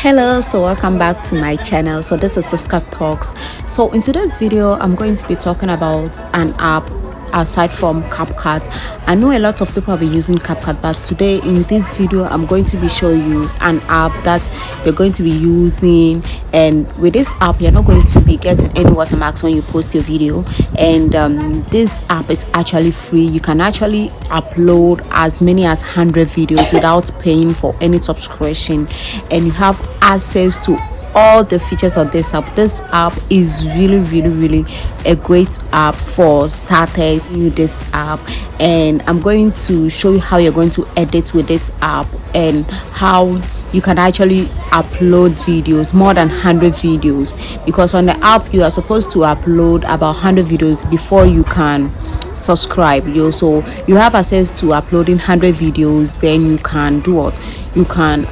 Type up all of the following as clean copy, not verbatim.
Hello, so welcome back to my channel. So this is Siska Talks. So in today's video I'm going to be talking about an app aside from CapCut. I know a lot of people have been using CapCut, but today in this video I'm going to be showing you an app that you're going to be using, and with this app you're not going to be getting any watermarks when you post your video. And this app is actually free. You can actually upload as many as 100 videos without paying for any subscription, and you have access to all the features of this app. This app is really a great app for starters. Use this app, and I'm going to show you how you're going to edit with this app and how you can actually upload videos, more than 100 videos, because on the app you are supposed to upload about 100 videos before you can subscribe. So you have access to uploading 100 videos, then you can do what? You can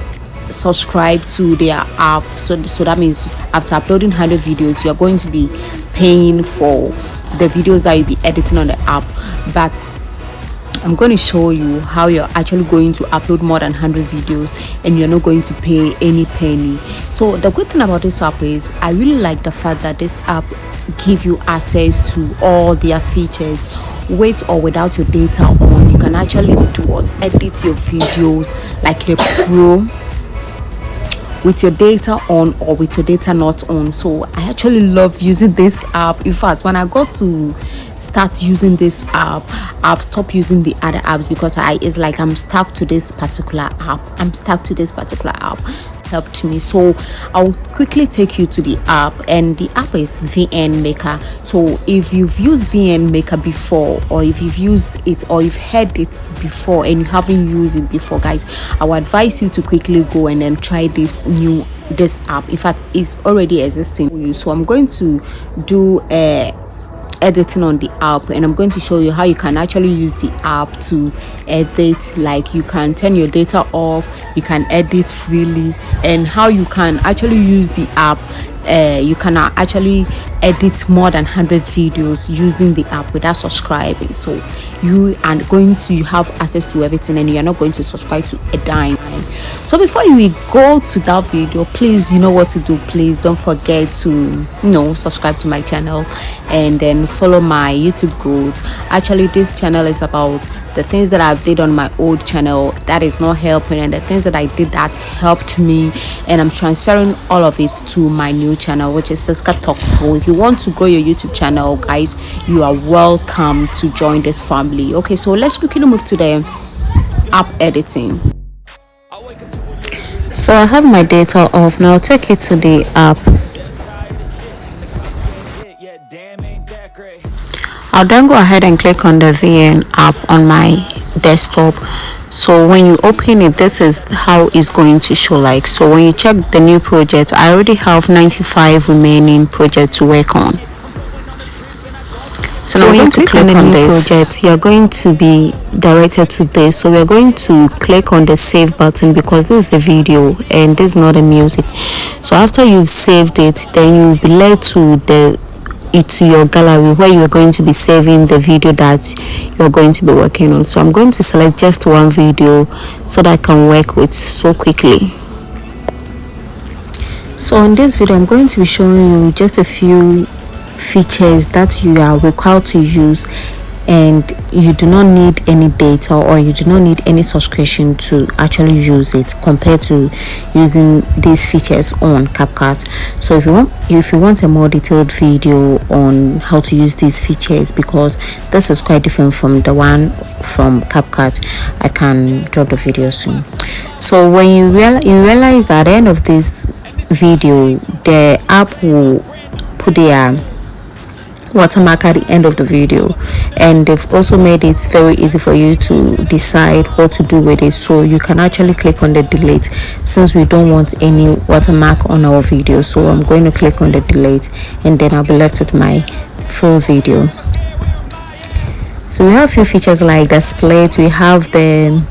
subscribe to their app. So that means after uploading 100 videos you're going to be paying for the videos that you'll be editing on the app. But I'm going to show you how you're actually going to upload more than 100 videos and you're not going to pay any penny. So the good thing about this app is I really like the fact that this app give you access to all their features. With or without your data on, you can actually do what? Edit your videos like a pro, with your data on or with your data not on. So I actually love using this app. In fact, when I got to start using this app, I've stopped using the other apps because it's like I'm stuck to this particular app. Helped me. So I'll quickly take you to the app, and the app is VN Maker. So if you've used VN Maker before, or if you've used it or you've heard it before and you haven't used it before, guys, I would advise you to quickly go and then try this app. In fact, it's already existing. So I'm going to do editing on the app, and I'm going to show you how you can actually use the app to edit. Like, you can turn your data off, you can edit freely, and how you can actually use the app. You can actually edit more than 100 videos using the app without subscribing. So you are going to have access to everything, and you are not going to subscribe to a dime. So before you go to that video, please, you know what to do. Please don't forget to subscribe to my channel and then follow my YouTube growth. Actually, this channel is about the things that I've did on my old channel that is not helping, and the things that I did that helped me, and I'm transferring all of it to my new channel, which is Siska Talks. So if you want to grow your YouTube channel, guys, you are welcome to join this family. Okay, so let's quickly move to the app editing. So I have my data off. Now I'll take you to the app. I'll then go ahead and click on the VN app on my desktop. So when you open it, this is how it's going to show. Like, so when you check the new project, I already have 95 remaining projects to work on. So when you click on the new project, you're going to be directed to this. So we're going to click on the save button, because this is a video and this is not a music. So after you've saved it, then you'll be led to your gallery, where you're going to be saving the video that you're going to be working on. So I'm going to select just one video so that I can work with so quickly. So in this video I'm going to be showing you just a few features that you are required to use, and you do not need any data or you do not need any subscription to actually use it, compared to using these features on CapCut. So if you want a more detailed video on how to use these features, because this is quite different from the one from CapCut, I can drop the video soon. So when you realize that at the end of this video, the app will put their watermark at the end of the video, and they've also made it very easy for you to decide what to do with it. So you can actually click on the delete, since we don't want any watermark on our video. So I'm going to click on the delete, and then I'll be left with my full video. So we have a few features like the split, we have the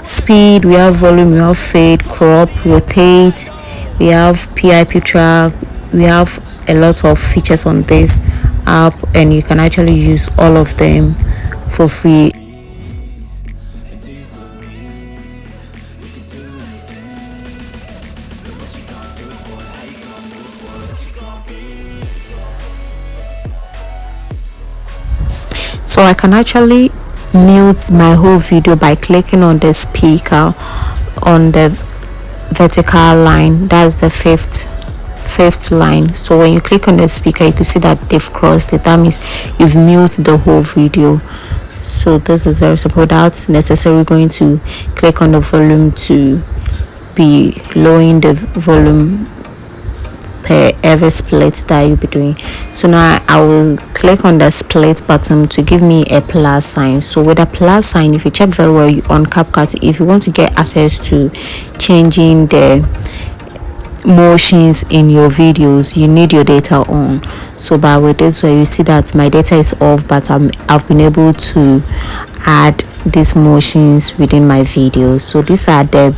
speed, we have volume, we have fade, crop, rotate, we have PIP track, we have a lot of features on this app, and you can actually use all of them for free. So I can actually mute my whole video by clicking on the speaker on the vertical line. That's the fifth line. So when you click on the speaker, you can see that they've crossed it. That means you've muted the whole video. So this is very simple without necessarily going to click on the volume to be lowering the volume per every split that you'll be doing. So now I will click on the split button to give me a plus sign. So with a plus sign, if you check very well on CapCut, if you want to get access to changing the motions in your videos, you need your data on. So by with this way, you see that my data is off, but I've been able to add these motions within my videos. So these are the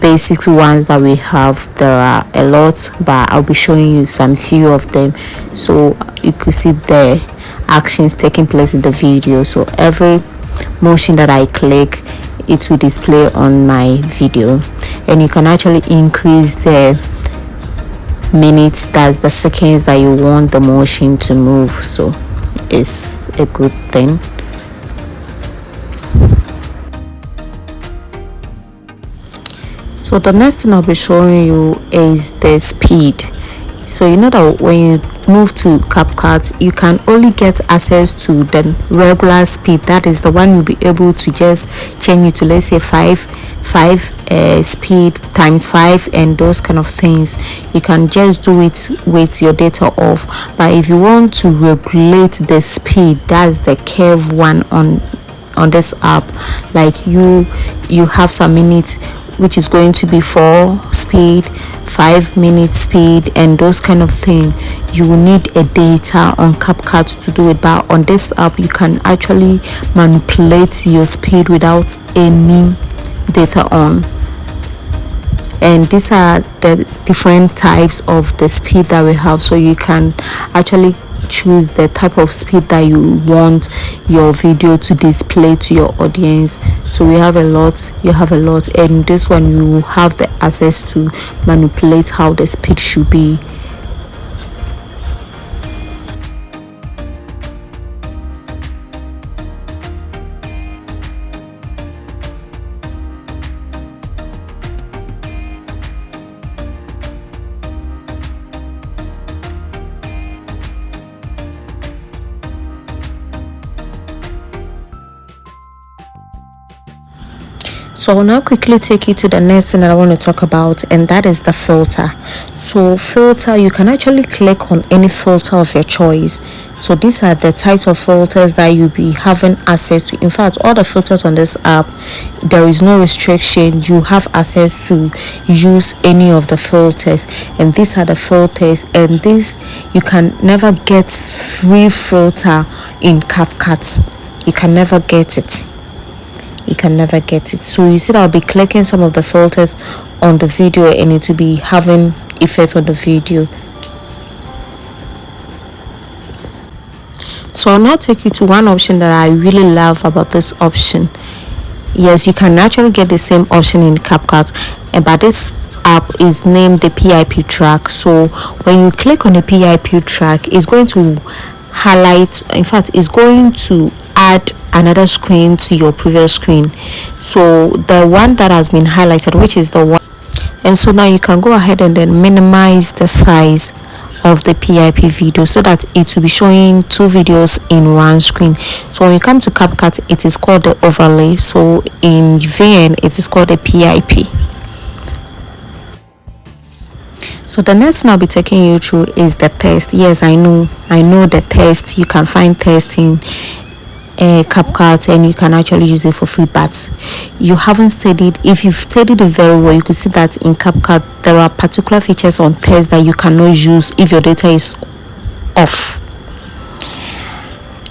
basic ones that we have. There are a lot, but I'll be showing you some few of them so you could see the actions taking place in the video. So every motion that I click, it will display on my video, and you can actually increase the minutes, that's the seconds that you want the motion to move. So it's a good thing. So the next thing I'll be showing you is the speed. So you know that when you move to CapCut, you can only get access to the regular speed. That is the one you'll be able to just change it to, let's say 5 speed times 5 and those kind of things. You can just do it with your data off. But if you want to regulate the speed, that's the curve one on this app. Like you have some minutes which is going to be 4 speed, 5 minute speed, and those kind of thing. You will need a data on CapCut to do it, but on this app you can actually manipulate your speed without any data on. And these are the different types of the speed that we have, so you can actually choose the type of speed that you want your video to display to your audience. So we have a lot, you have a lot, and this one you have the access to manipulate how the speed should be. So I'll now quickly take you to the next thing that I want to talk about, and that is the filter. So filter, you can actually click on any filter of your choice. So these are the types of filters that you'll be having access to. In fact, all the filters on this app, there is no restriction. You have access to use any of the filters, and these are the filters. And this, you can never get free filter in CapCut. You can never get it. You can never get it. So you see that I'll be clicking some of the filters on the video, and it will be having effect on the video. So I'll now take you to one option that I really love about this option. Yes, you can actually get the same option in CapCut, but this app is named the PIP track. So when you click on the PIP track, it's going to highlight, in fact it's going to add another screen to your previous screen. So the one that has been highlighted, which is the one, and so now you can go ahead and then minimize the size of the PIP video so that it will be showing 2 videos in one screen. So when you come to CapCut, it is called the overlay. So in VN, it is called the PIP. So the next thing I'll be taking you through is the test. Yes, I know the test. You can find test in CapCut, and you can actually use it for free, but you haven't studied. If you've studied it very well, you could see that in CapCut there are particular features on test that you cannot use if your data is off,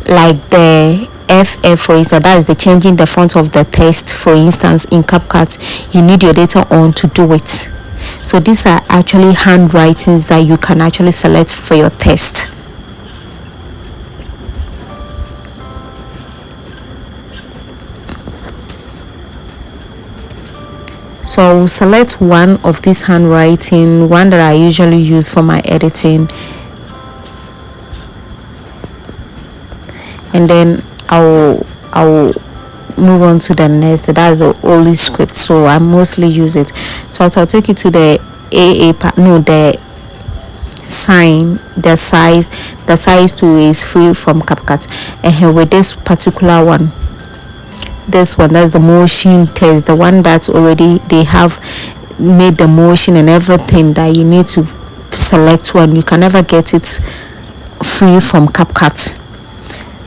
like the FF, for instance. That is the changing the font of the text. For instance, in CapCut you need your data on to do it. So these are actually handwritings that you can actually select for your test. So I'll select one of these handwriting, one that I usually use for my editing, and then I'll move on to the next. That's the only script, so I mostly use it. So I'll take you to the the sign. The size 2 is free from CapCut, and here with this particular one, that's the motion test, the one that's already they have made the motion and everything that you need to select one. You can never get it free from CapCut,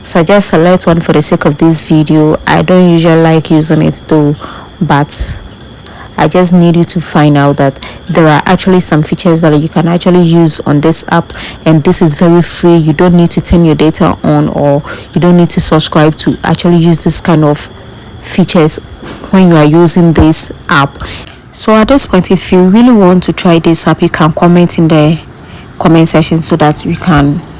so I just select one for the sake of this video. I don't usually like using it though, but I just need you to find out that there are actually some features that you can actually use on this app, and this is very free. You don't need to turn your data on, or you don't need to subscribe to actually use this kind of features when you are using this app. So at this point, if you really want to try this app, you can comment in the comment section so that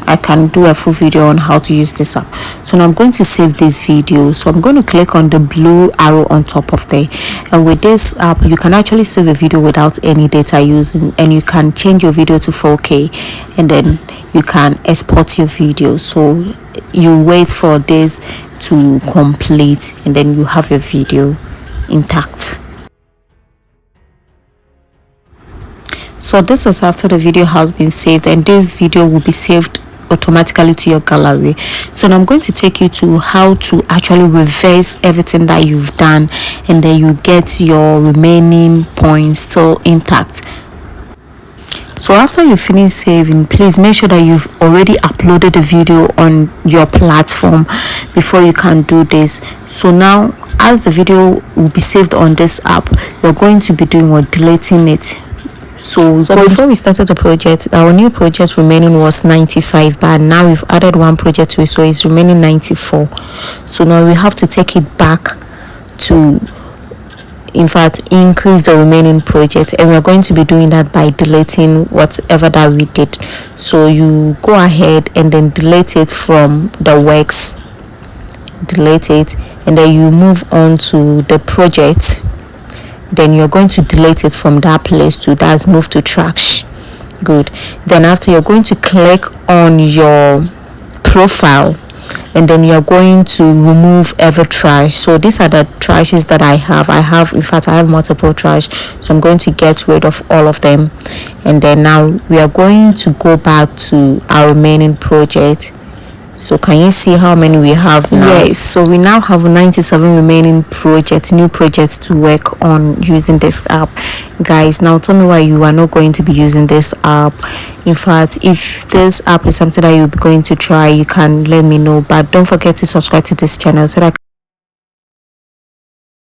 I can do a full video on how to use this app. So now I'm going to save this video. So I'm going to click on the blue arrow on top of there, and with this app you can actually save a video without any data using, and you can change your video to 4K, and then you can export your video. So you wait for this to complete, and then you have your video intact. So this is after the video has been saved, and this video will be saved automatically to your gallery. So now I'm going to take you to how to actually reverse everything that you've done, and then you get your remaining points still intact. So after you finish saving, please make sure that you've already uploaded the video on your platform before you can do this. So now, as the video will be saved on this app, you're going to be doing or deleting it. So before we started the project, our new project remaining was 95, but now we've added one project to it, so it's remaining 94. So now we have to take it back to, in fact, increase the remaining project, and we're going to be doing that by deleting whatever that we did. So you go ahead and then delete it from the works, delete it, and then you move on to the project. Then you're going to delete it from that place too. That's move to trash. Good. Then after, you're going to click on your profile, and then you're going to remove every trash. So these are the trashes that I have. In fact, I have multiple trash, so I'm going to get rid of all of them. And then now we are going to go back to our remaining project. So can you see how many we have now? Yes, so we now have 97 remaining new projects to work on using this app. Guys, now tell me why you are not going to be using this app. In fact, if this app is something that you're going to try, you can let me know, but don't forget to subscribe to this channel so that I